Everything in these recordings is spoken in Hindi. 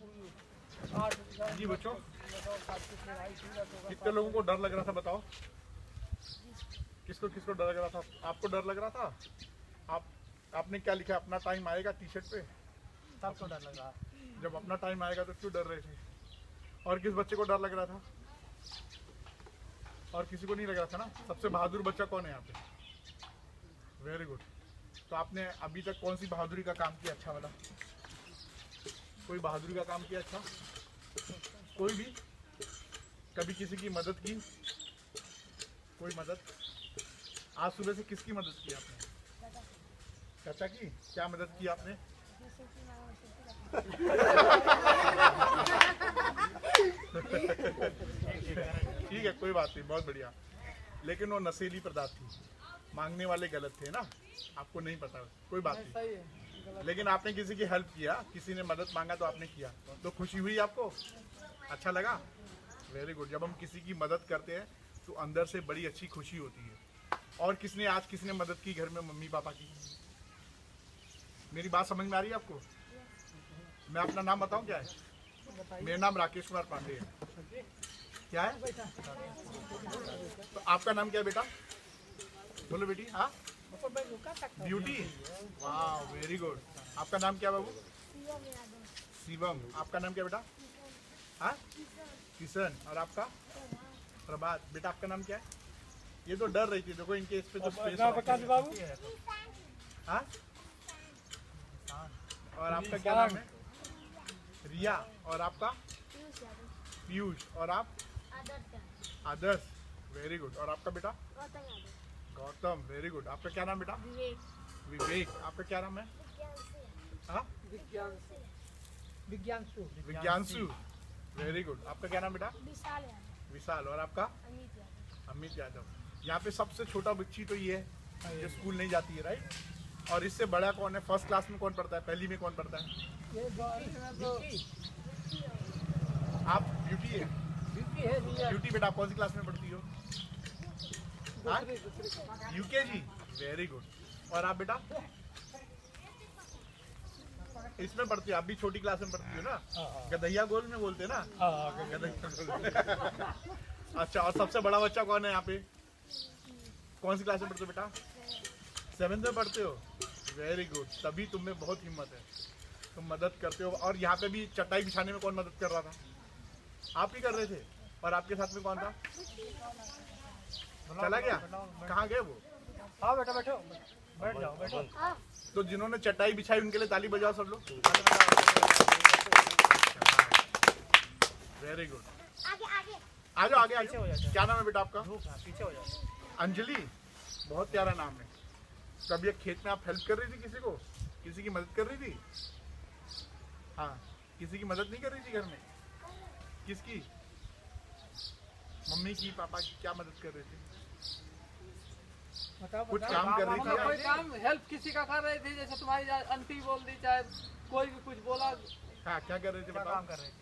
जी बच्चों, कितने लोगों को डर लग रहा था बताओ? किसको किसको डर लग रहा था? आपको डर लग रहा था? आपने क्या लिखा? अपना टाइम आएगा टी शर्ट पे। सबको डर लग रहा। जब अपना टाइम आएगा तो क्यों डर रहे थे? और किस बच्चे को डर लग रहा था? और किसी को नहीं लग रहा था ना? सबसे बहादुर बच्चा कौन है यहाँ पे? Very good. तो आपने अभी तक कौन सी बहादुरी का काम किया अच्छा वाला? कोई बहादुरी का काम किया अच्छा? कोई भी? कभी किसी की मदद की? कोई मदद? आज सुबह से किसकी मदद की आपने? चाचा की? क्या मदद की आपने? ठीक है, कोई बात नहीं, बहुत बढ़िया। लेकिन वो नशीली पदार्थ थी, मांगने वाले गलत थे ना, आपको नहीं पता, कोई बात नहीं। लेकिन आपने किसी की हेल्प किया, किसी ने मदद मांगा तो आपने किया, तो खुशी हुई आपको? अच्छा लगा? Very good. जब हम किसी की मदद करते हैं तो अंदर से बड़ी अच्छी खुशी होती है। और किसने मदद की घर में मम्मी पापा की? मेरी बात समझ में आ रही है आपको? मैं अपना नाम बताऊं क्या है? मेरा नाम राकेश कुमार पांडे है। क्या है? तो आपका नाम क्या है बेटा? बोलो बेटी। हाँ, ब्यूटी। वाह, वेरी गुड। आपका नाम क्या बाबू? शिवम। आपका नाम क्या बेटा? हाँ, किशन। और आपका? प्रभात। बेटा आपका नाम क्या है? ये तो डर रही थी, देखो इनके इस पे तो स्पेस है। हाँ, और आपका क्या नाम है? रिया। और आपका? पीयूष। और आप? आदर्श। Very good. और आपका बेटा? गौतम। Very good. आपका क्या नाम बेटा? विवेक। आपका क्या नाम है? हाँ, विज्ञानशु। Very good. आपका क्या नाम बेटा? विशाल। और आपका? अमित यादव। यहाँ पे सबसे छोटा बच्ची तो ये है जो स्कूल नहीं जाती है, राइट? और इससे बड़ा कौन है? फर्स्ट क्लास में कौन पढ़ता है? पहली में कौन पढ़ता है? आप ब्यूटी है? ब्यूटी बेटा, आप कौन सी क्लास में पढ़ती हो? यूकेजी। Very good. और आप बेटा? इसमें पढ़ती हो? आप भी छोटी क्लास में पढ़ती हो ना? गधैया गोल में बोलते ना? अच्छा, और सबसे बड़ा बच्चा कौन है यहाँ पे? कौन सी क्लास में पढ़ते हो बेटा? 7th में पढ़ते हो? Very good. तभी तुम में बहुत हिम्मत है, तुम मदद करते हो। और यहाँ पे भी चटाई बिछाने में कौन मदद कर रहा था? आप ही कर रहे थे। और आपके साथ में कौन था? चला गया? कहाँ गए वो? हाँ बेटा बैठो, बैठ जाओ, बैठो। तो जिन्होंने चटाई बिछाई उनके लिए ताली बजाओ सब लोग। Very good. आ जाओ आगे, पीछे हो जाओ। क्या नाम है बेटा आपका? पीछे हो जाओ। अंजलि। बहुत प्यारा नाम है। कभी एक खेत में आप हेल्प कर रही थी किसी को? किसी की मदद कर रही थी? हाँ, किसी की मदद नहीं कर रही थी घर में? किसकी? मम्मी की, पापा की? क्या मदद कर रही थी? कुछ काम कर रही थी? कोई काम हेल्प किसी का कर रही थी, जैसे तुम्हारी आंटी बोल दी, चाहे कोई भी कुछ बोला। हाँ, क्या कर रही थी बताओ? काम कर रही थी।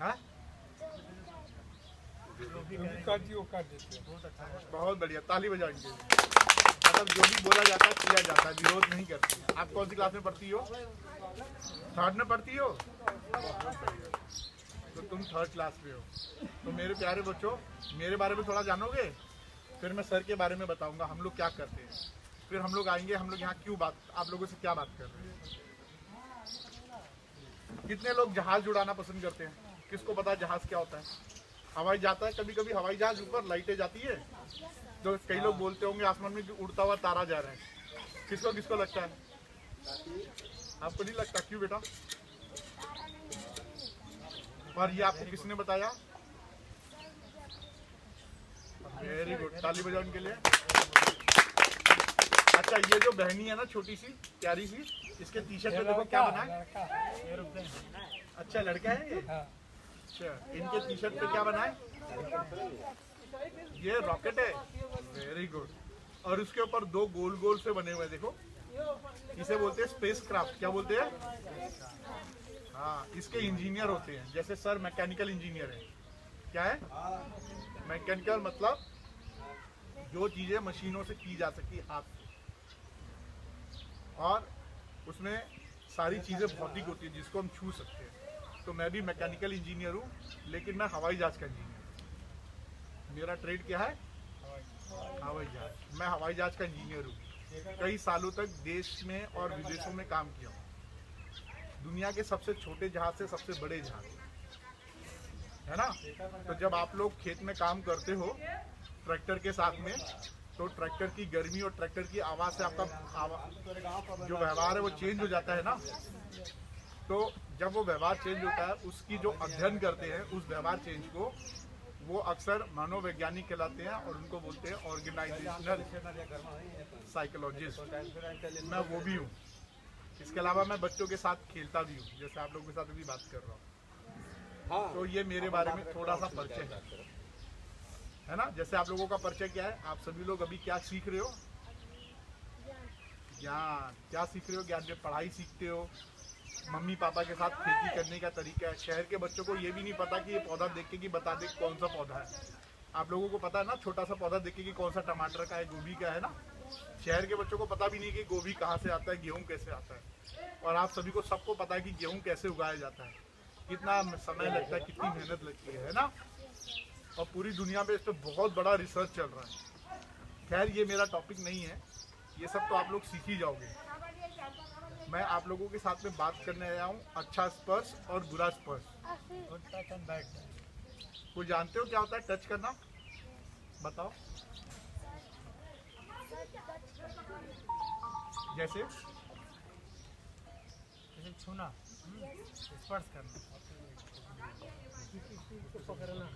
हाँ, बहुत बढ़िया, ताली बजाओ इनके लिए। मतलब जो भी बोला जाता है किया जाता है, विरोध नहीं करती है। आप कौन सी क्लास में पढ़ती हो? 3rd में पढ़ती हो? तो तुम 3rd क्लास में हो। तो मेरे प्यारे बच्चों, मेरे बारे में थोड़ा जानोगे? फिर मैं सर के बारे में बताऊंगा हम लोग क्या करते हैं। फिर हम लोग आएंगे, हम लोग यहाँ क्यों आप लोगों से क्या बात कर रहे हैं। कितने लोग जहाज उड़ाना पसंद करते हैं? किसको पता है जहाज क्या होता है? हवाई जाता है कभी कभी हवाई जहाज, ऊपर लाइटें जाती है, तो कई लोग बोलते होंगे आसमान में उड़ता हुआ तारा जा रहा है। किसको किसको लगता है? आपको नहीं लगता? क्यों बेटा? और ये आपको किसने बताया? वेरी गुड, ताली बजाओ इनके लिए। अच्छा, ये जो बहनी है ना, छोटी सी प्यारी सी, इसके टी शर्ट पे देखो क्या बना है? अच्छा, लड़का है ये? अच्छा, इनके टी शर्ट पे क्या बना है? ये रॉकेट है। Very good. और उसके ऊपर 2 गोल गोल से बने हुए हैं, देखो। इसे बोलते हैं स्पेस क्राफ्ट। क्या बोलते हैं? हाँ, इसके इंजीनियर होते हैं। जैसे सर मैकेनिकल इंजीनियर है। क्या है? मैकेनिकल मतलब जो चीजें मशीनों से की जा सकती हाथ से, और उसमें सारी चीज़ें भौतिक होती है जिसको हम छू सकते हैं। तो मैं भी मैकेनिकल इंजीनियर हूँ, लेकिन मैं हवाई जहाज़ का इंजीनियर हूँ। मेरा ट्रेड क्या है? हवाई जहाज़। मैं हवाई जहाज़ का इंजीनियर हूँ। कई सालों तक देश में और विदेशों में काम किया हूँ। दुनिया के सबसे छोटे जहाज़ से सबसे बड़े जहाज़, है ना। तो जब आप लोग खेत में काम करते हो ट्रैक्टर के साथ में, तो ट्रैक्टर की गर्मी और ट्रैक्टर की आवाज़ से आपका जो व्यवहार है वो चेंज हो जाता है ना। तो जब वो व्यवहार चेंज होता है, उसकी जो अध्ययन करते हैं उस व्यवहार चेंज को, वो अक्सर मनोवैज्ञानिक कहलाते हैं और उनको बोलते हैं ऑर्गेनाइजेशनल साइकोलॉजिस्ट। मैं वो भी हूँ। इसके अलावा मैं बच्चों के साथ खेलता भी हूँ, जैसे आप लोगों के साथ अभी बात कर रहा हूँ। तो ये मेरे बारे में थोड़ा सा परिचय है ना। जैसे आप लोगों का परिचय क्या है? आप सभी लोग अभी क्या सीख रहे हो? ज्ञान। क्या सीख रहे हो? ज्ञान में पढ़ाई सीखते हो, मम्मी पापा के साथ खेती करने का तरीका है। शहर के बच्चों को ये भी नहीं पता कि ये पौधा देख के कि बता दे कौन सा पौधा है। आप लोगों को पता है ना, छोटा सा पौधा देख के कि कौन सा टमाटर का है, गोभी का है ना। शहर के बच्चों को पता भी नहीं कि गोभी कहाँ से आता है, गेहूँ कैसे आता है। और आप सभी को सबको पता है कि गेहूँ कैसे उगाया जाता है, कितना समय लगता है, कितनी मेहनत लगती है ना। और पूरी दुनिया में इस पर बहुत बड़ा रिसर्च चल रहा है। खैर ये मेरा टॉपिक नहीं है, ये सब तो आप लोग सीख ही जाओगे। मैं आप लोगों के साथ में बात करने आया हूँ अच्छा स्पर्श और बुरा स्पर्श। गुड टच एंड बैड कोई जानते हो क्या होता है टच करना? बताओ। जैसे किसी को छूना, स्पर्श करना, पकड़ना।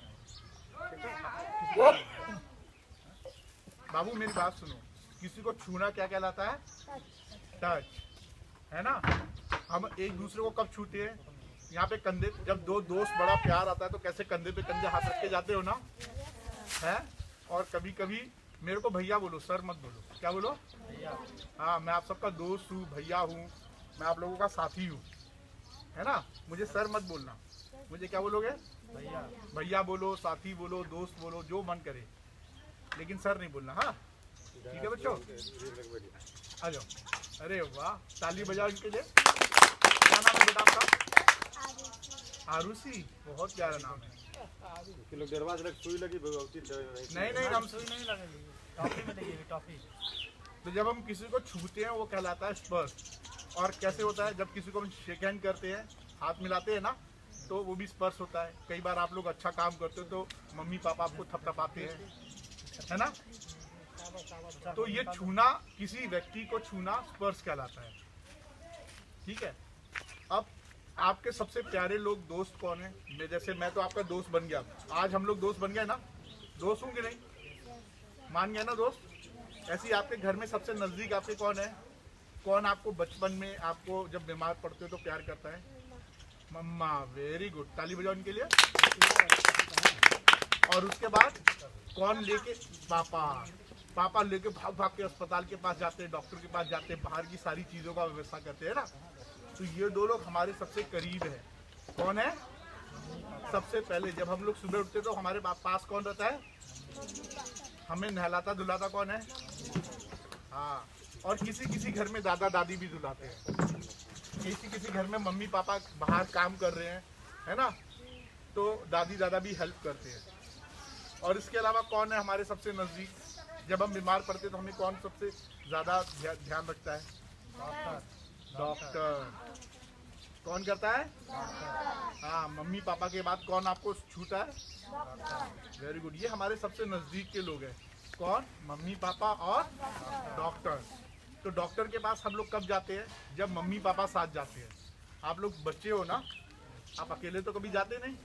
बाबू मेरी बात सुनो, किसी को छूना क्या कहलाता है? टच, है ना। हम एक दूसरे को कब छूते हैं? यहाँ पे कंधे, जब दो दोस्त बड़ा प्यार आता है तो कैसे कंधे पे कंधे हाथ रख के जाते हो ना, है। और कभी कभी मेरे को भैया बोलो, सर मत बोलो। क्या बोलो? भैया। हाँ, मैं आप सबका दोस्त हूँ, भैया हूँ, मैं आप लोगों का साथी हूँ, है ना। मुझे सर मत बोलना, मुझे क्या बोलोगे? भैया। भैया बोलो, साथी बोलो, दोस्त बोलो, जो मन करे, लेकिन सर नहीं बोलना। हाँ ठीक है बच्चों, आ जाओ। अरे वाह, ताली बजाओ इनके लिए। क्या नाम है बेटा आपका? आरुषि, बहुत प्यारा नाम है। सुई लगी नहीं, हम सुई नहीं लगेगी, टॉफी में लगेगी, टॉफी। तो जब हम किसी को छूते हैं वो कहलाता है स्पर्श। और कैसे होता है? जब किसी को हम शेक हैंड करते हैं, हाथ मिलाते हैं ना, तो वो भी स्पर्श होता है। कई बार आप लोग अच्छा काम करते हो तो मम्मी पापा आपको थपथपाते हैं, है ना। तो ये छूना, किसी व्यक्ति को छूना स्पर्श कहलाता है। ठीक है। अब आपके सबसे प्यारे लोग दोस्त कौन है? जैसे मैं तो आपका दोस्त बन गया, आज हम लोग दोस्त बन गए ना। दोस्त होंगे नहीं, मान गए ना दोस्त। ऐसे ही आपके घर में सबसे नजदीक आपके कौन है? कौन आपको बचपन में, आपको जब बीमार पड़ते हो तो प्यार करता है? मम्मा। वेरी गुड, ताली बजाओ इनके लिए। और उसके बाद कौन लेके? पापा। पापा लेके भाग भाग के अस्पताल के पास जाते हैं, डॉक्टर के पास जाते हैं, बाहर की सारी चीज़ों का व्यवस्था करते हैं ना। तो ये दो लोग हमारे सबसे करीब है। कौन है? सबसे पहले जब हम लोग सुबह उठते तो हमारे पास कौन रहता है? हमें नहलाता धुलाता कौन है? हाँ। और किसी किसी घर में दादा दादी भी धुलाते हैं, किसी किसी घर में मम्मी पापा बाहर काम कर रहे हैं, है ना, तो दादी दादा भी हेल्प करते हैं। और इसके अलावा कौन है हमारे सबसे नज़दीक? जब हम बीमार पड़ते तो हमें कौन सबसे ज़्यादा ध्यान रखता है? डॉक्टर। कौन करता है? हाँ, मम्मी पापा के बाद कौन आपको छूता है? वेरी गुड, ये हमारे सबसे नज़दीक के लोग हैं। कौन? मम्मी पापा और डॉक्टर। तो डॉक्टर के पास हम लोग कब जाते हैं? जब मम्मी पापा साथ जाते हैं। आप लोग बच्चे हो ना, आप अकेले तो कभी जाते नहीं,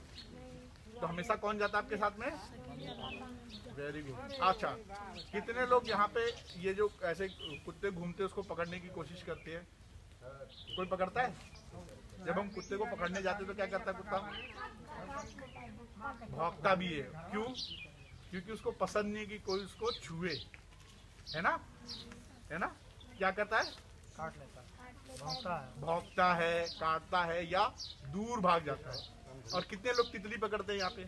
तो हमेशा कौन जाता है आपके साथ में? Very good. अच्छा, कितने लोग यहाँ पे ये जो ऐसे कुत्ते घूमते हैं उसको पकड़ने की कोशिश करते हैं? कोई पकड़ता है? जब हम कुत्ते को पकड़ने जाते हैं तो क्या करता है कुत्ता? भौंकता भी है। क्यों? क्योंकि उसको पसंद नहीं कि कोई उसको छुए, है ना, है ना। क्या करता है? काट लेता है, भौंकता है, भौंकता है, काटता है या दूर भाग जाता है। और कितने लोग तितली पकड़ते हैं यहाँ पे?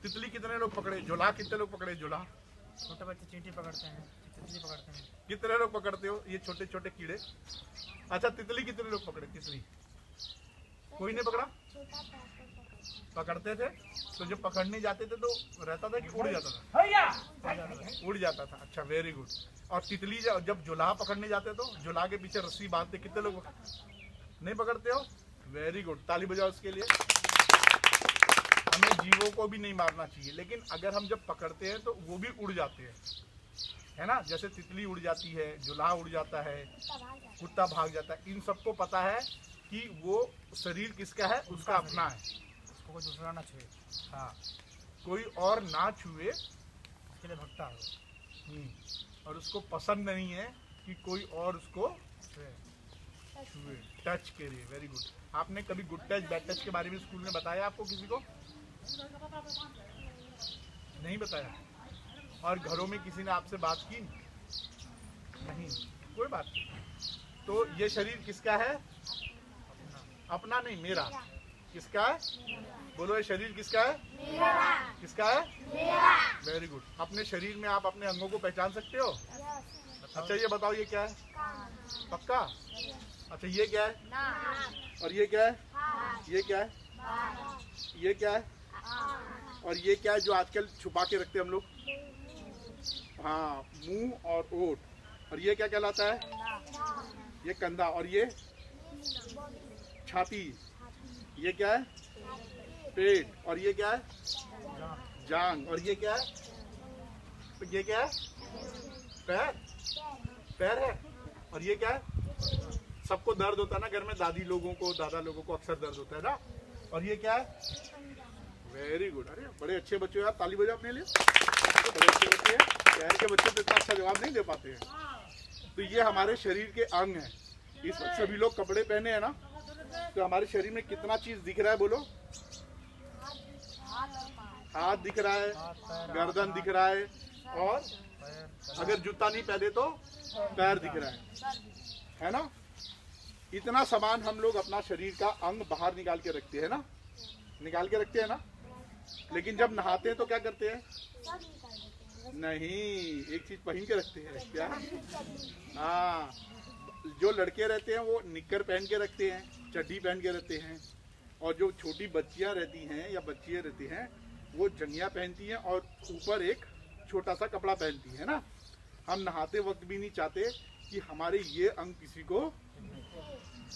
तितली कितने लोग पकड़े? जुला कितने लोग पकड़े? जुला। छोटे बच्चे चींटी पकड़ते हैं। तितली पकड़ते हैं। कितने लोग पकड़ते हो ये छोटे छोटे कीड़े? अच्छा तितली कितने लोग पकड़े? तितली कोई नहीं पकड़ा? पकड़ते थे तो जब पकड़ने जाते थे तो रहता था कि उड़ जाता था? उड़ जाता था। अच्छा वेरी गुड। और तितली जब जुलाहा पकड़ने जाते तो जुलाहा के पीछे रस्सी बांधते, कितने लोग नहीं पकड़ते हो? वेरी गुड, ताली बजाओ उसके लिए। हमें जीवों को भी नहीं मारना चाहिए, लेकिन अगर हम जब पकड़ते हैं तो वो भी उड़ जाते हैं, है ना? जैसे तितली उड़ जाती है, जुलाहा उड़ जाता है, कुत्ता भाग जाता है। इन सबको पता है कि वो शरीर किसका है, उसका अपना है, उसको कोई दूसरा ना छुए, हाँ, कोई और ना छुए, उसके लिए भगता है वो। और उसको पसंद नहीं है कि कोई और उसको छुए। छुए, टच के लिए। Very good. आपने कभी गुड टच बैड टच के बारे में स्कूल में बताया आपको किसी को? नहीं बताया। और घरों में किसी ने आपसे बात की? नहीं, कोई बात नहीं। तो ये शरीर किसका है? अपना नहीं, मेरा। किसका है? बोलो, ये शरीर किसका है? मेरा। किसका है? मेरा। Very good. अपने शरीर में आप अपने अंगों को पहचान सकते हो? अच्छा ये बताओ, ये क्या है? पक्का? अच्छा ये क्या है? और ये क्या है? ये क्या है? ये क्या है? और ये क्या है जो आजकल छुपा के रखते हैं हम लोग? हाँ, मुंह और ओठ। और ये क्या कहलाता है? ये कंधा। और ये छाती। ये क्या है? पेट। और ये क्या है? जांग। और ये क्या है? ये क्या है? पैर। पैर है। और ये क्या है? सबको दर्द होता है ना घर में, दादी लोगों को, दादा लोगों को अक्सर दर्द होता है ना। और ये क्या है? Very good. अरे बड़े अच्छे बच्चे हो यार, ताली बजाओ अपने लिए। बड़े अच्छे बच्चे हैं। शहर के बच्चे तो इतना अच्छा जवाब नहीं दे पाते हैं। तो ये हमारे शरीर के अंग हैं। इस वक्त सभी लोग कपड़े पहने हैं ना, तो हमारे शरीर में कितना चीज दिख रहा है? बोलो। हाथ दिख रहा है, गर्दन दिख रहा है, और अगर जूता नहीं पहने तो पैर दिख रहा है ना? इतना सामान हम लोग अपना शरीर का अंग बाहर निकाल के रखते हैं ना, निकाल के रखते हैं ना। लेकिन जब नहाते हैं तो क्या करते हैं? नहीं, एक चीज पहन के रखते हैं। क्या? हाँ, जो लड़के रहते हैं वो निक्कर पहन के रखते हैं, चड्डी पहन के रहते हैं। और जो छोटी बच्चियां रहती हैं या बच्चियां रहती हैं वो जंगिया पहनती हैं और ऊपर एक छोटा सा कपड़ा पहनती है ना। हम नहाते वक्त भी नहीं चाहते कि हमारे ये अंग किसी को,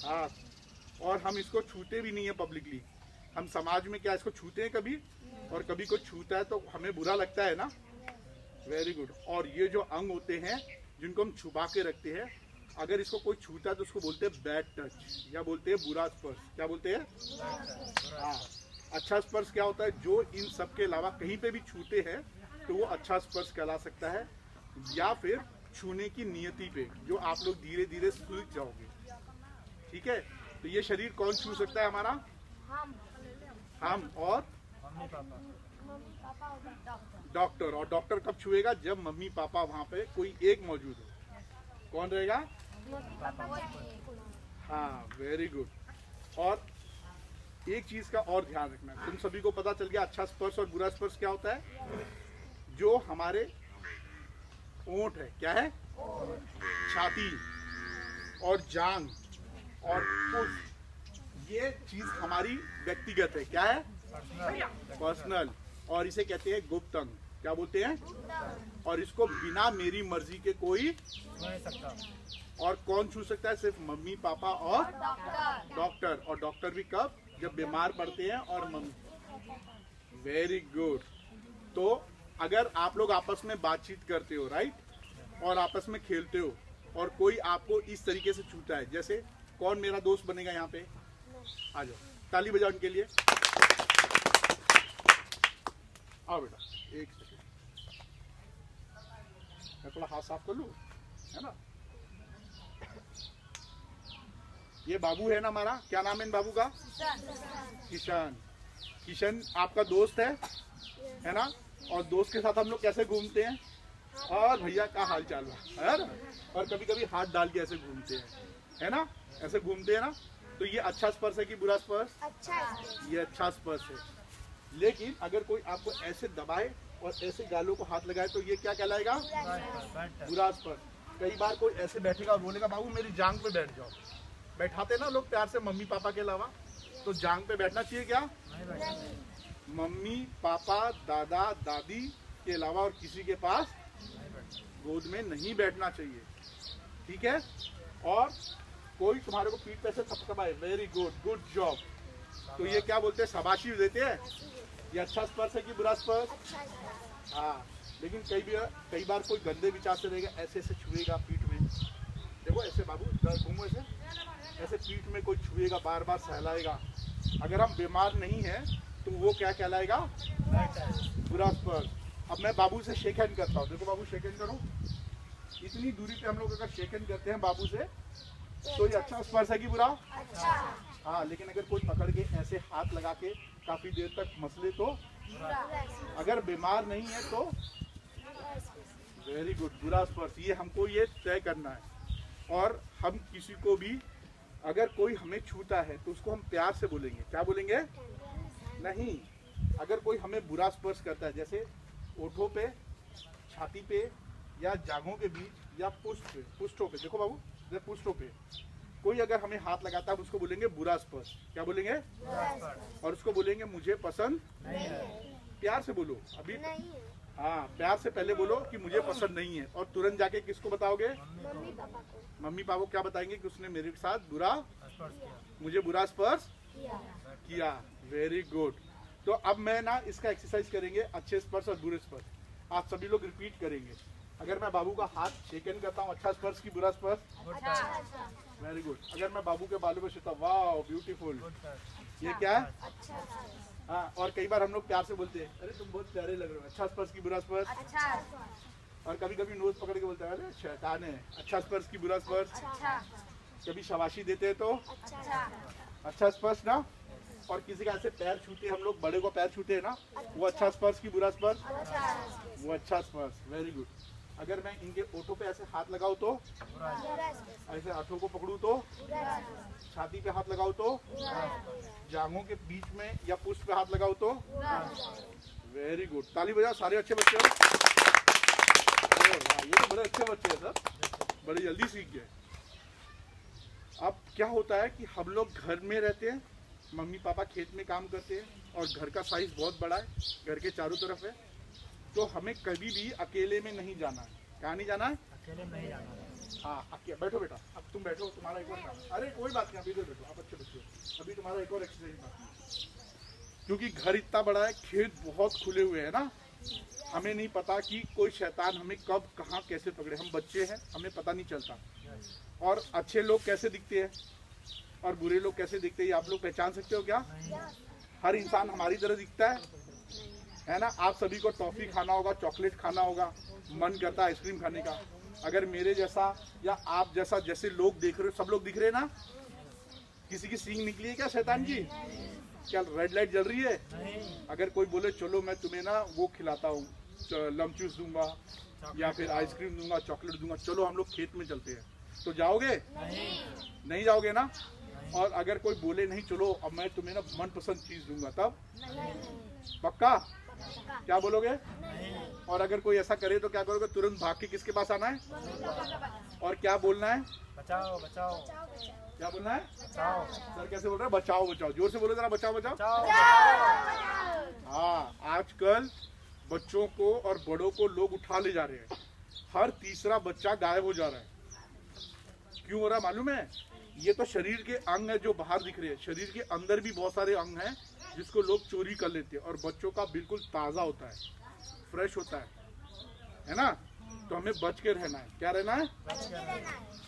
हाँ, और हम इसको छूते भी नहीं है पब्लिकली। हम समाज में क्या इसको छूते हैं कभी? और कभी कोई छूता है तो हमें बुरा लगता है ना। Very good. और ये जो अंग होते हैं जिनको हम छुपा के रखते हैं, अगर इसको कोई छूता है तो उसको बोलते हैं बैड टच, या बोलते हैं बुरा स्पर्श। क्या बोलते हैं? हाँ। अच्छा स्पर्श क्या होता है? जो इन सब के अलावा कहीं पे भी छूते हैं तो वो अच्छा स्पर्श कहला सकता है। या फिर छूने की नियति पे, जो आप लोग धीरे धीरे सीख जाओगे। ठीक है? तो ये शरीर कौन छू सकता है हमारा? हम और मम्मी पापा, डॉक्टर। और डॉक्टर कब छुएगा? जब मम्मी पापा वहाँ पे कोई एक मौजूद हो। कौन रहेगा? हाँ, वेरी गुड। और एक चीज का और ध्यान रखना, तुम सभी को पता चल गया अच्छा स्पर्श और बुरा स्पर्श क्या होता है। जो हमारे ओंठ है, क्या है? छाती और जांग और फुट, ये चीज हमारी व्यक्तिगत है। क्या है? पर्सनल। और इसे कहते हैं गुप्त अंग। क्या बोलते हैं? और इसको बिना मेरी मर्जी के कोई नहीं सकता। और कौन छू सकता है? सिर्फ मम्मी पापा और डॉक्टर। और डॉक्टर भी कब? जब बीमार पड़ते हैं और मम्मी। Very good. तो अगर आप लोग आपस में बातचीत करते हो, राइट, और आपस में खेलते हो, और कोई आपको इस तरीके से छूता है, जैसे कौन मेरा दोस्त बनेगा यहाँ पे? आ जाओ, ताली बजाओ उनके लिए। आओ बेटा, एक सेकेंड, मैं थोड़ा हाथ साफ कर लूँ, है ना। ये बाबू है ना हमारा, क्या नाम है इन बाबू का? किशन। किशन आपका दोस्त है ना। और दोस्त के साथ हम लोग कैसे घूमते हैं? और भैया का हाल चाल है ना। और कभी कभी हाथ डाल के ऐसे घूमते हैं, है ना, ऐसे घूमते हैं ना। तो ये अच्छा स्पर्श है कि बुरा स्पर्श? अच्छा। ये अच्छा स्पर्श है। लेकिन अगर कोई आपको ऐसे दबाए और ऐसे गालों को हाथ लगाए तो ये क्या कहलाएगा? बैठ बुरा स्पर्श। कई बार कोई ऐसे बैठेगा और बोलेगा बाबू मेरी जांग पे बैठ जाओ। बैठाते ना लोग प्यार से मम्मी पापा के अलावा, तो जांग पे बैठना चाहिए क्या? नहीं बैठते। मम्मी पापा दादा दादी के अलावा और किसी के पास नहीं बैठते। गोद में नहीं बैठना चाहिए, ठीक है? और कोई तुम्हारे को पीठ पे से थपथपाए, वेरी गुड, गुड जॉब, तो ये क्या बोलते हैं? शाबाशी देते हैं। ये अच्छा स्पर्श है कि बुरा स्पर्श? हाँ। लेकिन कई बार कोई गंदे विचार से रहेगा, ऐसे ऐसे छुएगा पीठ में, देखो ऐसे बाबू घूमो, ऐसे पीठ में कोई छुएगा, बार बार सहलाएगा। अगर हम बीमार नहीं हैं तो वो क्या कहलाएगा? बुरा स्पर्श। अब मैं बाबू से शेक हैंड करता हूँ, देखो बाबू शेक हैंड करो। इतनी दूरी पे हम लोग अगर शेक हैंड करते हैं बाबू से तो ये अच्छा स्पर्श है कि बुरा? हाँ। लेकिन अगर कोई पकड़ के ऐसे हाथ लगा के काफी देर तक मसले तो, अगर बीमार नहीं है तो वेरी गुड, बुरा स्पर्श। ये हमको ये तय करना है। और हम किसी को भी अगर कोई हमें छूता है तो उसको हम प्यार से बोलेंगे, क्या बोलेंगे? नहीं। अगर कोई हमें बुरा स्पर्श करता है, जैसे ओठों पे, छाती पे या जांघों के बीच या पुष्ठों पे, देखो बाबू पुष्ठों पे कोई अगर हमें हाथ लगाता है उसको बोलेंगे बुरा स्पर्श। क्या बोलेंगे? और उसको बोलेंगे मुझे पसंद नहीं है। प्यार से बोलो अभी, हाँ प्यार से पहले बोलो कि मुझे पसंद नहीं है, और तुरंत जाके किसको बताओगे? मम्मी पापा को क्या बताएंगे कि उसने मेरे साथ बुरा, मुझे बुरा स्पर्श किया। Very good. तो अब मैं ना इसका एक्सरसाइज करेंगे, अच्छे स्पर्श और बुरे स्पर्श। आप सभी लोग रिपीट करेंगे। अगर मैं बाबू का हाथ शेक हैंड करता हूँ, अच्छा स्पर्श की बुरा स्पर्श? Very good. अगर मैं बाबू के बालों पे छूता हूँ, वाह ब्यूटीफुल, ये क्या है? हाँ। और कई बार हम लोग प्यार से बोलते हैं अरे तुम बहुत प्यारे लग रहे हो, अच्छा स्पर्श की बुरा स्पर्श? और कभी कभी नोज पकड़ के बोलते हैं अरे शैतान है, अच्छा स्पर्श की बुरा स्पर्श? कभी शाबाशी देते हैं तो अच्छा स्पर्श ना। और किसी का ऐसे पैर छूते हैं हम लोग, बड़े को पैर छूते हैं ना, वो अच्छा स्पर्श की बुरा स्पर्श? वो अच्छा स्पर्श। Very good. अगर मैं इनके ओठों पे ऐसे हाथ लगाऊं तो, ऐसे हाथों को पकड़ूं तो, छाती पे हाथ लगाऊं तो, जांघों के बीच में या पुष्ट पे हाथ लगाऊं तो, वेरी गुड। ताली बजाओ सारे अच्छे बच्चे हो। ये तो बड़े अच्छे बच्चे हैं सर, बड़े जल्दी सीख गए। अब क्या होता है कि हम लोग घर में रहते हैं, मम्मी पापा खेत में काम करते हैं और घर का साइज बहुत बड़ा है, घर के चारों तरफ है, तो हमें कभी भी अकेले में नहीं जाना है। कहाँ नहीं जाना है? अकेले में नहीं जाना है। हाँ बैठो बेटा, अब तुम बैठो, तुम्हारा एक और काम। अरे कोई बात नहीं, अभी इधर बैठो, आप अच्छे बच्चे हो, अभी तुम्हारा एक और एक्सरसाइज बाकी है। क्योंकि घर इतना बड़ा है, खेत बहुत खुले हुए हैं ना, हमें नहीं पता कि कोई शैतान हमें कब कहाँ कैसे पकड़े। हम बच्चे हैं, हमें पता नहीं चलता। और अच्छे लोग कैसे दिखते हैं और बुरे लोग कैसे दिखते हैं, आप लोग पहचान सकते हो क्या? हर इंसान हमारी तरह दिखता है ना। आप सभी को टॉफी खाना होगा, चॉकलेट खाना होगा, मन करता है आइसक्रीम खाने का। अगर मेरे जैसा या आप जैसा जैसे लोग देख रहे हो, सब लोग दिख रहे हैं ना? किसी की सींग निकली है क्या शैतान की? क्या रेड लाइट जल रही है? अगर कोई बोले चलो मैं तुम्हें ना वो खिलाता हूँ, लमचूस दूंगा या फिर आइसक्रीम दूंगा, चॉकलेट दूंगा, चलो हम लोग खेत में चलते हैं, तो जाओगे? नहीं जाओगे ना। और अगर कोई बोले नहीं चलो अब मैं तुम्हें ना मनपसंद चीज दूंगा, तब पक्का क्या बोलोगे? और अगर कोई ऐसा करे तो क्या करोगे? तुरंत भाग के किसके पास आना है और क्या बोलना है? बचाओ बचाओ। क्या बोलना है? बचाओ। सर कैसे बोल रहे हैं? बचाओ बचाओ। जोर से बोलो जरा, बचाओ बचाओ। हाँ, आजकल बच्चों को और बड़ों को लोग उठा ले जा रहे हैं। हर तीसरा बच्चा गायब हो जा रहा है। क्यों हो रहा मालूम है? ये तो शरीर के अंग है जो बाहर दिख रहे हैं, शरीर के अंदर भी बहुत सारे अंग हैं जिसको लोग चोरी कर लेते हैं। और बच्चों का बिल्कुल ताज़ा होता है, फ्रेश होता है ना। तो हमें बच के रहना है। क्या रहना है?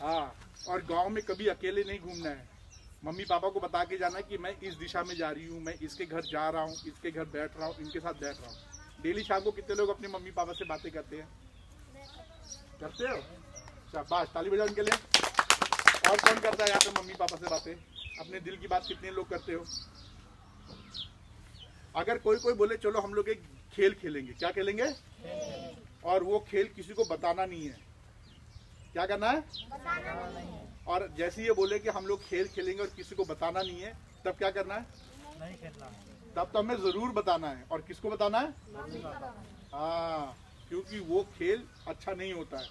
हाँ। और गांव में कभी अकेले नहीं घूमना है। मम्मी पापा को बता के जाना है कि मैं इस दिशा में जा रही हूँ, मैं इसके घर जा रहा हूँ, इसके घर बैठ रहा हूँ, इनके साथ बैठ रहा हूँ। डेली शाम को कितने लोग अपने मम्मी पापा से बातें करते हैं? करते हो? शाबाश, ताली बजाओ इनके लिए। और कौन करता है यहाँ पे मम्मी पापा से बातें? अपने दिल की बात कितने लोग करते हो? अगर कोई बोले चलो हम लोग एक खेल खेलेंगे, क्या खेलेंगे? और वो खेल किसी को बताना नहीं है। क्या करना है? बताना नहीं है। और जैसे ये बोले कि हम लोग खेल खेलेंगे और किसी को बताना नहीं है, तब क्या करना है? नहीं खेलना। तब तो हमें जरूर बताना है। और किसको बताना है? हाँ, क्योंकि वो खेल अच्छा नहीं होता है।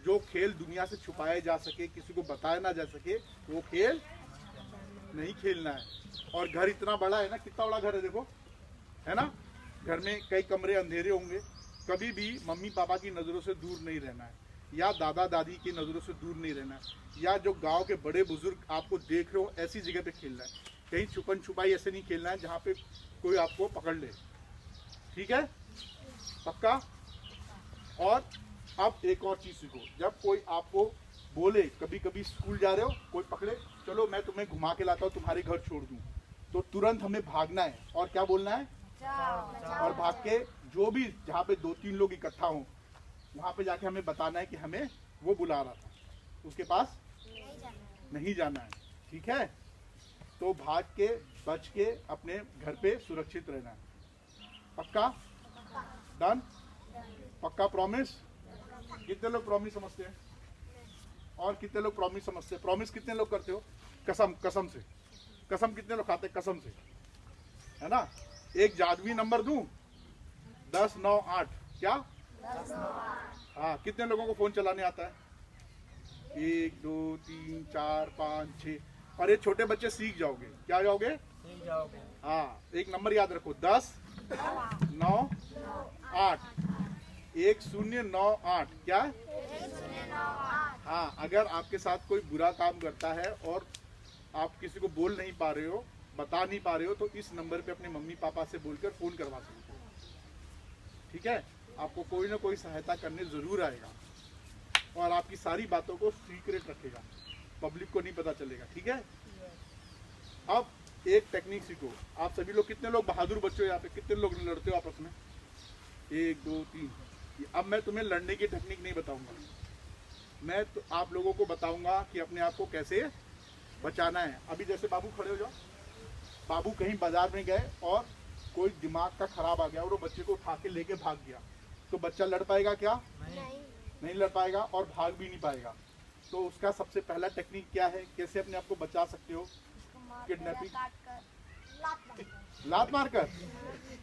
जो खेल दुनिया से छुपाया जा सके, किसी को बताया ना जा सके, वो खेल नहीं खेलना है। और घर इतना बड़ा है ना, कितना बड़ा घर है देखो, है ना। घर में कई कमरे अंधेरे होंगे, कभी भी मम्मी पापा की नज़रों से दूर नहीं रहना है, या दादा दादी की नज़रों से दूर नहीं रहना है, या जो गांव के बड़े बुजुर्ग आपको देख रहे हो ऐसी जगह पे खेलना है। कहीं छुपन छुपाई ऐसे नहीं खेलना है जहाँ पे कोई आपको पकड़ ले। ठीक है, पक्का। और अब एक और चीज़ सीखो, जब कोई आपको बोले, कभी कभी स्कूल जा रहे हो, कोई पकड़े, चलो मैं तुम्हें घुमा के लाता हूँ, तुम्हारे घर छोड़ दूँ, तो तुरंत हमें भागना है। और क्या बोलना है? और भाग के जो भी जहाँ पे 2-3 लोग इकट्ठा हों, वहाँ पे जाके हमें बताना है कि हमें वो बुला रहा था, उसके पास नहीं जाना है। ठीक है, तो भाग के बच के अपने घर पे सुरक्षित रहना है। पक्का? डन? पक्का प्रॉमिस? कितने लोग प्रॉमिस समझते हैं? और कितने लोग प्रॉमिस समझते हैं? प्रॉमिस कितने लोग करते हो? कसम, कसम से। कसम कितने लोग खाते हैं? कसम से, है ना। एक जादुई नंबर दूं? 10, 9, 8। क्या? 10, 9, 8। हाँ, कितने लोगों को फोन चलाने आता है? 1, 2, 3, 4, 5, 6। और ये छोटे बच्चे सीख जाओगे। क्या जाओगे? सीख जाओगे। हाँ, एक नंबर याद रखो, 10, 9, 8। 1, 0, 9, 8। क्या? हाँ, अगर आपके साथ कोई बुरा काम करता है और आप किसी को बोल नहीं पा रहे हो, बता नहीं पा रहे हो, तो इस नंबर पे अपने मम्मी पापा से बोलकर फोन करवा सकते हो। ठीक है, आपको कोई ना कोई सहायता करने जरूर आएगा और आपकी सारी बातों को सीक्रेट रखेगा, पब्लिक को नहीं पता चलेगा। ठीक है, अब एक टेक्निक सीखो। आप सभी लोग, कितने लोग बहादुर बच्चे हो यहाँ पे? कितने लोग लड़ते हो आपस में? 1, 2, 3। अब मैं तुम्हें लड़ने की टेक्निक नहीं बताऊंगा, मैं तो आप लोगों को बताऊंगा कि अपने आप को कैसे बचाना है। अभी जैसे बाबू खड़े हो जाओ, बाबू कहीं बाजार में गए और कोई दिमाग का खराब आ गया और वो बच्चे को उठा के लेके भाग गया, तो बच्चा लड़ पाएगा क्या? नहीं लड़ पाएगा और भाग भी नहीं पाएगा। तो उसका सबसे पहला टेक्निक क्या है, कैसे अपने आप को बचा सकते हो? किडनैपिंग, लात मारकर।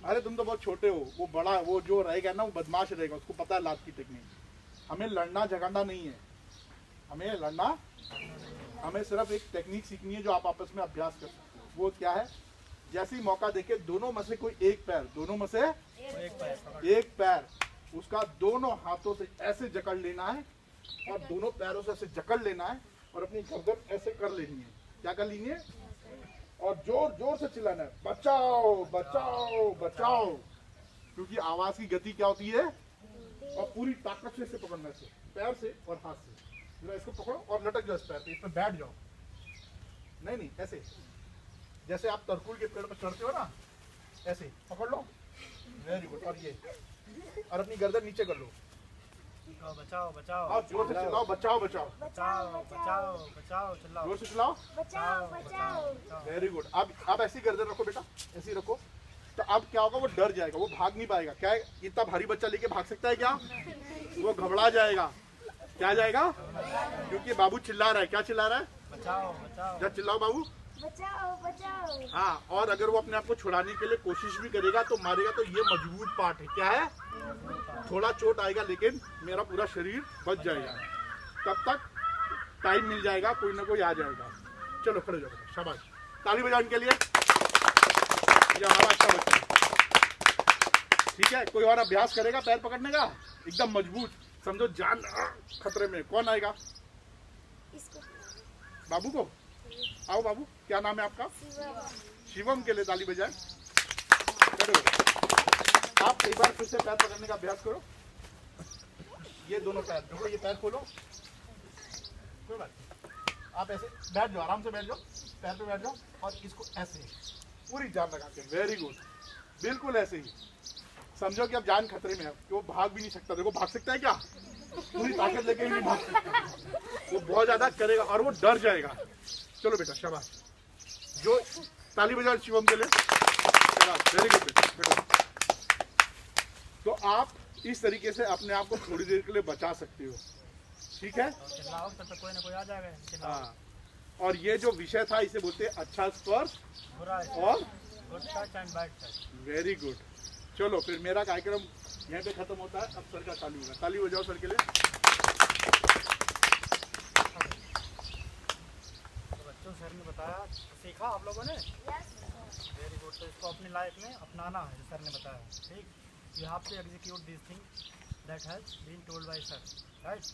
अरे तुम तो बहुत छोटे हो, वो बड़ा, वो जो रहेगा ना वो बदमाश रहेगा, उसको पता है लात की टेक्निक। हमें लड़ना झगड़ना नहीं है, हमें लड़ना, हमें सिर्फ एक टेक्निक सीखनी है जो आप आपस में अभ्यास कर सकते हो। वो क्या है? जैसे ही मौका देखे, दोनों में से कोई एक पैर, दोनों में से एक पैर, उसका दोनों हाथों से ऐसे जकड़ लेना है और दोनों पैरों से ऐसे जकड़ लेना है और अपनी गर्दन ऐसे कर लेनी है। क्या कर लेनी है? और जोर जोर से चिल्लाना है, बचाओ बचाओ बचाओ, क्योंकि आवाज की गति क्या होती है? और पूरी ताकत से इसे पकड़ना से, पैर से और हाथ से। जरा इसको पकड़ो और लटक जाओ इस पैर पे, इस पे बैठ जाओ। नहीं, ऐसे जैसे आप तरकुल के पेड़ पर चढ़ते हो ना, ऐसे पकड़ लो। Very good. और ये, और अपनी गर्दन नीचे कर लो। बचाओ बचाओ। और जोर से चिल्लाओ, बचाओ बचाओ बचाओ बचाओ बचाओ। चिल्लाओ, जोर से चिल्लाओ। बचाओ बचाओ। Very good. अब ऐसी गर्दन रखो बेटा, ऐसी रखो। तो अब क्या होगा? वो डर जाएगा, वो भाग नहीं पाएगा। क्या है, इतना भारी बच्चा लेके भाग सकता है क्या? वो घबरा जाएगा। क्या जाएगा? क्योंकि बाबू चिल्ला रहा है। क्या चिल्ला रहा है? बचाओ बचाओ। जब चिल्लाओ बाबू। बचाओ बचाओ। हाँ, और अगर वो अपने आप को छुड़ाने के लिए कोशिश भी करेगा तो मारेगा, तो ये मजबूत पार्ट है। क्या है? थोड़ा चोट आएगा लेकिन मेरा पूरा शरीर बच जाएगा। तब तक टाइम मिल जाएगा, कोई ना कोई आ जाएगा। चलो खड़े जाओ, शाबाश, ताली बजाओ इनके लिए। ये हमारा अच्छा बच्चा है। ठीक है, कोई और अभ्यास करेगा पैर पकड़ने का? एकदम मजबूत, समझो जान खतरे में। कौन आएगा? इसको बाबू को। आओ बाबू, क्या नाम है आपका? शिवम के लिए ताली बजाएं। आप एक बार फिर से पैर पकड़ने का अभ्यास करो। ये दोनों पैर देखो, ये पैर खोलो, कोई बात नहीं। आप ऐसे बैठ जाओ, आराम से बैठ जाओ, पैर पे बैठ जाओ और इसको ऐसे पूरी जान लगा के। वेरी गुड, बिल्कुल ऐसे ही। समझो कि अब जान खतरे में है, कि वो भाग भी नहीं सकता। देखो भाग सकता है क्या? पूरी ताकत लेके भी नहीं भाग सकता, वो बहुत ज्यादा करेगा और वो डर जाएगा। चलो बेटा, शाबाश। जो ताली बजाओ शिवम के लिए। वेरी गुड बेटा। तो आप इस तरीके से अपने आप को थोड़ी देर के लिए बचा सकते हो। ठीक है, चिल्लाओ, तब तक कोई ना कोई आ जाएगा। चिल्लाओ। हाँ। और ये जो विषय था इसे बोलते हैं अच्छा स्पर्श बुरा और good touch and bad touch. Very good. चलो फिर मेरा कार्यक्रम यहाँ पे खत्म होता है, अब सर का ताली होगा। ताली हो जाओ सर के लिए। तो बच्चों सर ने बताया, सीखा आप लोगों ने? Very good. तो इसको अपनी लाइफ में अपनाना है, जो सर ने बताया। ठीक, you have to execute this thing that has been told by sir, right.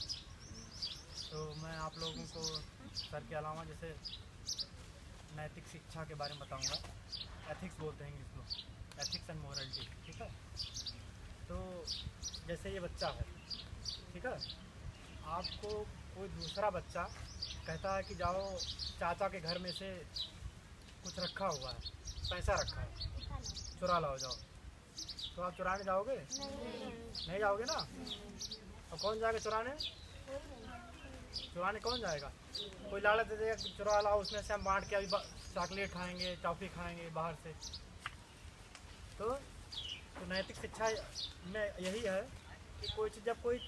तो मैं आप लोगों को सर के अलावा जैसे नैतिक शिक्षा के बारे में बताऊंगा। एथिक्स बोलते हैं इंग्लिश में, एथिक्स एंड मोरलिटी, ठीक है। तो जैसे ये बच्चा है, ठीक है, आपको कोई दूसरा बच्चा कहता है कि जाओ चाचा के घर में से कुछ रखा हुआ है, पैसा रखा है, चुरा लाओ जाओ, तो आप चुराने जाओगे? नहीं जाओगे ना। और कौन जाएगा चुराने? चुराने कौन जाएगा? कोई लालच दे देगा कि चुरा लाओ, उसमें से हम बांट के अभी चॉकलेट खाएंगे, टॉफ़ी खाएंगे बाहर से। तो नैतिक शिक्षा में यही है कि कोई चीज़, जब कोई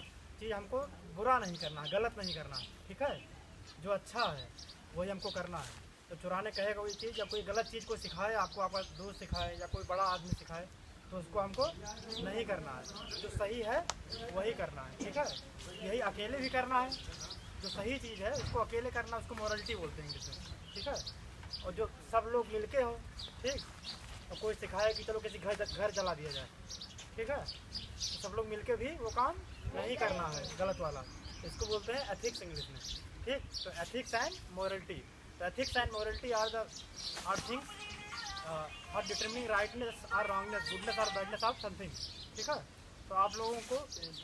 चीज़ हमको बुरा नहीं करना है, गलत नहीं करना है, ठीक है, जो अच्छा है वही हमको करना है। तो चुराने कहेगा वही चीज़, या कोई गलत चीज़ को सिखाए आपको, आपका दोस्त सिखाए या कोई बड़ा आदमी सिखाए, तो उसको हमको नहीं करना है। जो सही है वही करना है, ठीक है। यही अकेले भी करना है, जो सही चीज़ है उसको अकेले करना, उसको मोरलिटी बोलते हैं इंग्लिश में, ठीक है। और जो सब लोग मिलके हो, ठीक, और कोई सिखाए कि चलो किसी घर जला दिया जाए, ठीक है, तो सब लोग मिलके भी वो काम नहीं करना है गलत वाला, इसको बोलते हैं एथिक्स इंग्लिश में, ठीक। तो एथिक्स एंड मोरलिटी, तो ethics and morality are things for determining rightness और रॉन्गनेस, गुडनेस और बैडनेस ऑफ समथिंग, ठीक है। तो आप लोगों को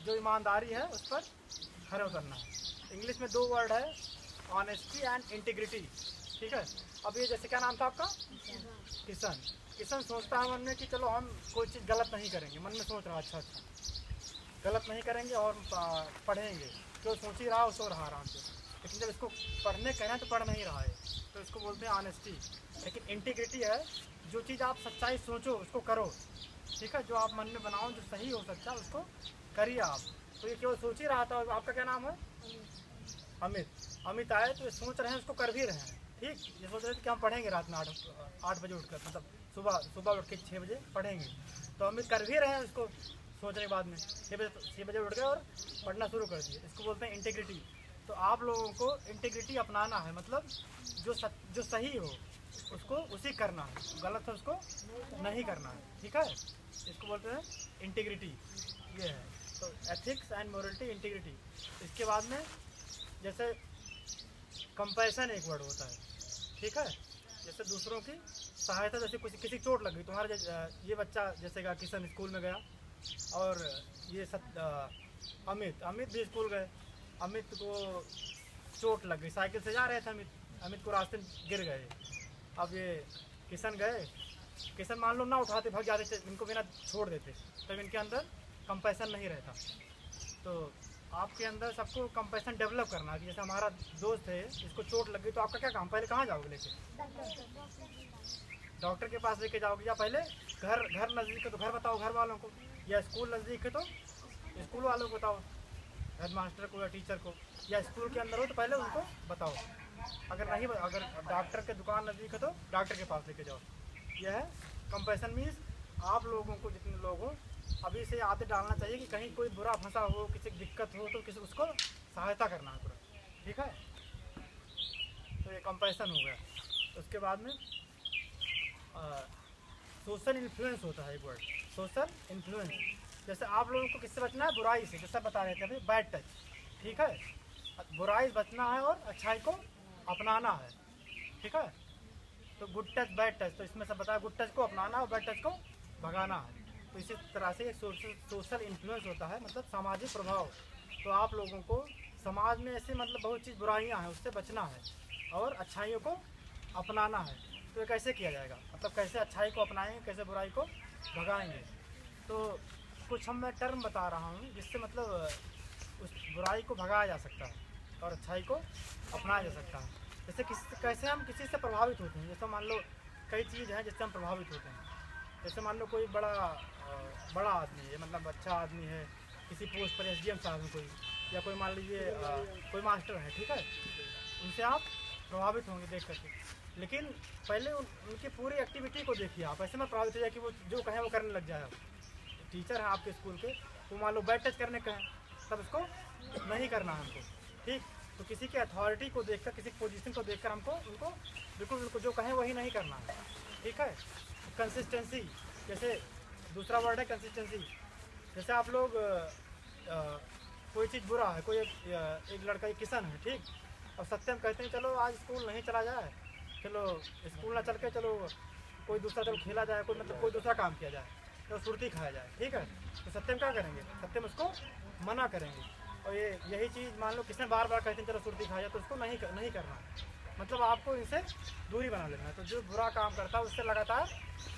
जो ईमानदारी है उस पर खड़े उतरना है। इंग्लिश में 2 वर्ड है, ऑनेस्टी एंड इंटीग्रिटी, ठीक है। अब ये जैसे क्या नाम था आपका? किशन सोचता है मन में कि चलो हम कोई चीज़ गलत नहीं करेंगे, मन में सोच रहा अच्छा गलत नहीं करेंगे और पढ़ेंगे, जो सोच ही रहा उसको रहा आराम से। लेकिन जब इसको पढ़ने कहें तो पढ़ नहीं रहा है, तो इसको बोलते हैं ऑनेस्टी। लेकिन इंटीग्रिटी है, जो चीज़ आप सच्चाई सोचो उसको करो, ठीक है, जो आप मन में बनाओ जो सही हो सकता है उसको करिए आप। तो ये केवल सोच ही रहा था। आपका क्या नाम है? अमित आए तो ये सोच रहे हैं, उसको कर भी रहे हैं, ठीक। ये सोच रहे थे कि हम पढ़ेंगे रात में 8 बजे उठकर, मतलब सुबह उठ के 6 बजे पढ़ेंगे, तो अमित कर भी रहे हैं उसको सोचने के बाद में 6 बजे उठ गए और पढ़ना शुरू कर दिए। इसको बोलते हैं इंटीग्रिटी। तो आप लोगों को इंटीग्रिटी अपनाना है, मतलब जो सही हो उसको उसी करना है, गलत है उसको नहीं करना है, ठीक है। इसको बोलते हैं इंटीग्रिटी, ये है। तो एथिक्स एंड मोरलिटी, इंटीग्रिटी। इसके बाद में जैसे कंपैशन एक वर्ड होता है, ठीक है, जैसे दूसरों की सहायता, जैसे किसी चोट लग गई तुम्हारे, ये बच्चा जैसे का किशन स्कूल में गया और ये अमित भी स्कूल गए, अमित को चोट लग गई, साइकिल से जा रहे थे अमित को रास्ते में गिर गए। अब ये किशन मान लो ना उठाते, भाग जाते थे, इनको बिना छोड़ देते, तब इनके अंदर कंपैशन नहीं रहता। तो आपके अंदर सबको कंपैशन डेवलप करना है कि जैसे हमारा दोस्त है, इसको चोट लग गई, तो आपका क्या काम, पहले कहाँ जाओगे लेके? डॉक्टर के पास लेके जाओगे, या पहले घर नज़दीक है तो घर बताओ घर वालों को, या स्कूल नज़दीक है तो स्कूल वालों को बताओ, हेड मास्टर को या टीचर को, या स्कूल के अंदर हो तो पहले उनको बताओ। अगर डॉक्टर के दुकान नज़दीक है तो डॉक्टर के पास लेके जाओ। यह है कंपैशन। मीन्स आप लोगों को, जितने लोग हो, अभी से आदत डालना चाहिए कि कहीं कोई बुरा फंसा हो, किसी की दिक्कत हो तो किसी उसको सहायता करना है पूरा, ठीक है। तो ये कंपैशन हो गया। उसके बाद में सोशल इन्फ्लुएंस होता है एक वर्ड, सोशल इन्फ्लुएंस। जैसे आप लोगों को किससे बचना है? बुराई से, जैसे बता रहे थे अभी, बैड टच, ठीक है। बुराई बचना है और अच्छाई को अपनाना है, ठीक है। तो गुड टच बैड टच, तो इसमें सब बताया, गुड टच को अपनाना और बैड टच को भगाना है। तो इसी तरह से एक सोशल इन्फ्लुएंस होता है, मतलब सामाजिक प्रभाव। तो आप लोगों को समाज में ऐसे मतलब बहुत चीज़ बुराइयां हैं, उससे बचना है और अच्छाइयों को अपनाना है। तो ये कैसे किया जाएगा, मतलब कैसे अच्छाई को अपनाएंगे, कैसे बुराई को भगाएंगे। तो कुछ हम मैं टर्म बता रहा हूँ जिससे मतलब उस बुराई को भगाया जा सकता है और अच्छाई को अपनाया जा सकता है। जैसे कैसे हम किसी से प्रभावित होते हैं, जैसे मान लो कई चीज़ हैं जिससे हम प्रभावित होते हैं। जैसे मान लो कोई बड़ा आदमी है, मतलब अच्छा आदमी है, किसी पोस्ट पर SDM साहब है कोई, या कोई मान लीजिए कोई मास्टर है, ठीक है, उनसे आप प्रभावित होंगे देख करके। लेकिन पहले उनकी पूरी एक्टिविटी को देखिए आप, ऐसे में प्रभावित हो जाए कि वो जो कहें वो करने लग जाए। टीचर हैं आपके स्कूल के, वो मान लो बैड टच करने का है, तब उसको नहीं करना है हमको, ठीक। तो किसी की अथॉरिटी को देखकर, किसी पोजीशन को देखकर हमको उनको बिल्कुल उनको जो कहें वही नहीं करना है, ठीक है। कंसिस्टेंसी, जैसे दूसरा वर्ड है कंसिस्टेंसी। जैसे आप लोग कोई चीज़ बुरा है, कोई एक लड़का एक किसान है, ठीक, और सत्यम कहते हैं चलो आज स्कूल नहीं चला जाए, चलो स्कूल ना चल के चलो कोई दूसरा चलो खेला जाए, कोई मतलब कोई दूसरा काम किया जाए, तो सुर्ती खाया जाए, ठीक है। तो सत्यम क्या करेंगे, सत्यम उसको मना करेंगे। और यही चीज़ मान लो किसने बार बार कहते हैं चलो सुर्ती खाया जाए, तो उसको नहीं करना, मतलब आपको इनसे दूरी बना लेना है। तो जो बुरा काम करता है उससे लगातार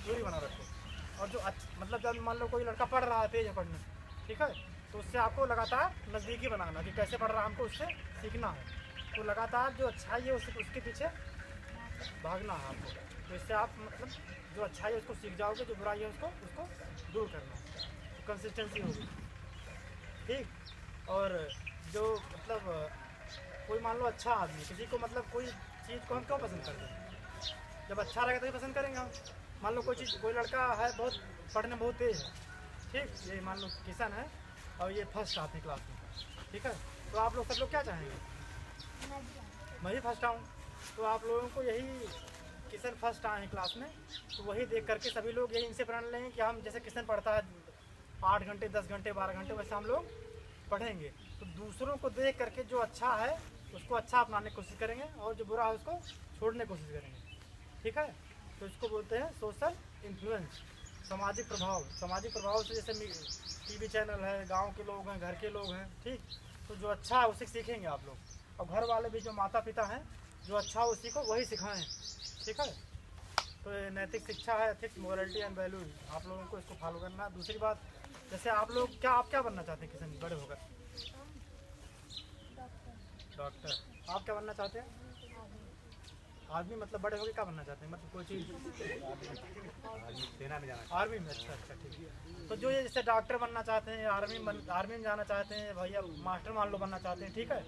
दूरी बना रखो। और जो मतलब जब मान लो कोई लड़का पढ़ रहा है, तेज है पढ़ने, ठीक है, तो उससे आपको लगातार नज़दीकी बनाना कि कैसे पढ़ रहा है, हमको उससे सीखना है। तो लगातार जो अच्छाई है उसके पीछे भागना है आपको। तो इससे आप मतलब जो अच्छाई है उसको सीख जाओगे, जो बुराई है उसको दूर करना है। तो कंसिस्टेंसी होगी, ठीक। और जो मतलब कोई मान लो अच्छा आदमी, किसी को मतलब कोई चीज़ को हम क्यों पसंद करते हैं, जब अच्छा रहेगा तभी पसंद करेंगे हम। मान लो कोई लड़का है बहुत पढ़ने में बहुत तेज़ है, ठीक, ये मान लो किसान है और ये फर्स्ट आते हैं क्लास में, ठीक है। तो आप लोग सब लोग क्या चाहेंगे, मैं भी फर्स्ट आऊँ। तो आप लोगों को यही किशन फर्स्ट आए हैं क्लास में, तो वही देख करके सभी लोग यही इनसे प्रेरणा लेंगे कि हम जैसे किशन पढ़ता है 8 घंटे 10 घंटे 12 घंटे, वैसे हम लोग पढ़ेंगे। तो दूसरों को देख करके जो अच्छा है उसको अच्छा अपनाने की कोशिश करेंगे और जो बुरा है उसको छोड़ने की कोशिश करेंगे, ठीक है। तो इसको बोलते हैं सोशल इन्फ्लुएंस, सामाजिक प्रभाव। सामाजिक प्रभाव से जैसे टीवी चैनल है, गांव के लोग हैं, घर के लोग हैं, ठीक, तो जो अच्छा है उसे सीखेंगे आप लोग। और घर वाले भी जो माता पिता हैं, जो अच्छा है उसी को वही सिखाएं, ठीक है। तो ये नैतिक शिक्षा है, एथिक्स, मोरलिटी एंड वैल्यूज, आप लोगों को इसको फॉलो करना है। दूसरी बात, जैसे आप लोग आप क्या बनना चाहते हैं किसान बड़े होकर, डॉक्टर। आप क्या बनना चाहते हैं, आर्मी, मतलब बड़े होकर क्या बनना चाहते हैं, मतलब कोई चीज़ सेना में जाना, आर्मी में। अच्छा ठीक है। तो जो ये जैसे डॉक्टर बनना चाहते हैं, आर्मी में जाना चाहते हैं, भैया मास्टर मान लो बनना चाहते हैं, ठीक है।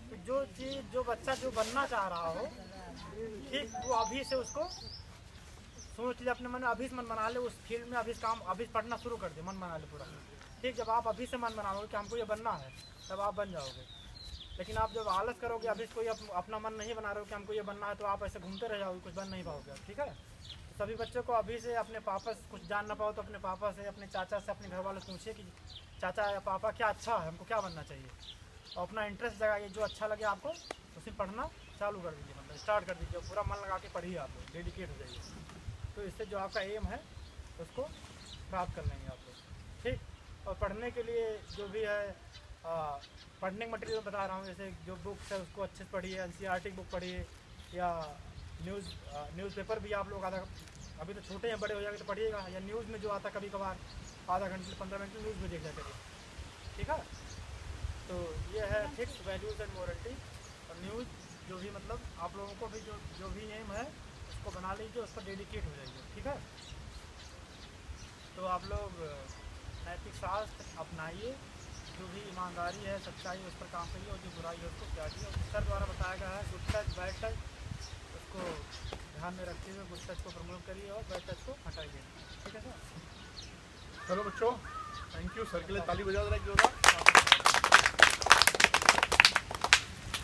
तो जो चीज़ जो बच्चा जो बनना चाह रहा हो, ठीक, वो अभी से उसको सोच ले, अपने मन में अभी से मन बना ले, उस फील्ड में अभी पढ़ना शुरू कर दे, मन बना ले पूरा, ठीक। जब आप अभी से मन बनाओगे कि हमको ये बनना है, तब आप बन जाओगे। लेकिन आप जब आलस करोगे, अभी कोई अपना मन नहीं बना रहे हो कि हमको ये बनना है, तो आप ऐसे घूमते रह जाओगे, कुछ बन नहीं पाओगे, ठीक है। तो सभी बच्चों को अभी से अपने पापा से कुछ जान ना पाओ तो अपने पापा से, अपने चाचा से, अपने घर वालों से पूछिए कि चाचा या पापा क्या अच्छा है, हमको क्या बनना चाहिए, और अपना इंटरेस्ट जगाइए, जो अच्छा लगे आपको उसमें पढ़ना चालू कर दीजिए, मतलब स्टार्ट कर दीजिए, पूरा मन लगा के पढ़िए, आप लोग डेडिकेट हो जाइए। तो इससे जो आपका एम है उसको प्राप्त कर लेंगे आप लोग, ठीक। और पढ़ने के लिए जो भी है पढ़ने का मटेरियल बता रहा हूँ, जैसे जो बुक्स है उसको अच्छे से पढ़िए, NCERT बुक पढ़िए, या न्यूज़पेपर भी आप लोग अभी तो छोटे हैं, बड़े हो जाएंगे तो पढ़िएगा, या न्यूज़ में जो आता कभी कभार आधा घंटे 15 मिनट न्यूज़ में देख जा करिए, ठीक है। तो ये है एथिक्स, वैल्यूज़ एंड मोरलिटी। और न्यूज़ जो भी मतलब आप लोगों को भी जो भी एम है उसको बना लीजिए, उस पर डेडिकेट हो जाइए, ठीक है। तो आप लोग नैतिक शास्त्र अपनाइए, जो भी ईमानदारी है, सच्चाई है, उस पर काम करिए, और जो बुराई है उसको त्यागिए। और सर द्वारा बताया गया है गुड टच बैड टच, उसको ध्यान में रखते हुए गुड टच को प्रमोट करिए और बैड टच को हटाइए, ठीक है सर। चलो बच्चों, थैंक यू। सर के लिए ताली बजा दो एक जोरदार।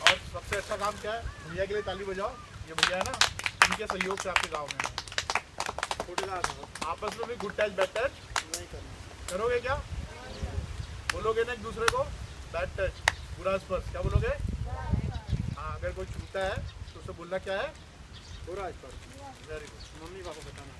और सबसे अच्छा काम क्या है, भैया के लिए ताली बजाओ। ये भैया है ना, इनके सहयोग से आपके गाँव में आपस में भी गुड टच बैड टच नहीं करना, करोगे क्या, बोलोगे ना एक दूसरे को, बैड टच बुरा स्पर्श, क्या बोलोगे, हाँ। अगर कोई छूता है तो उसे बोलना क्या है, बुरा स्पर्श। Very good. मम्मी पापा बताना।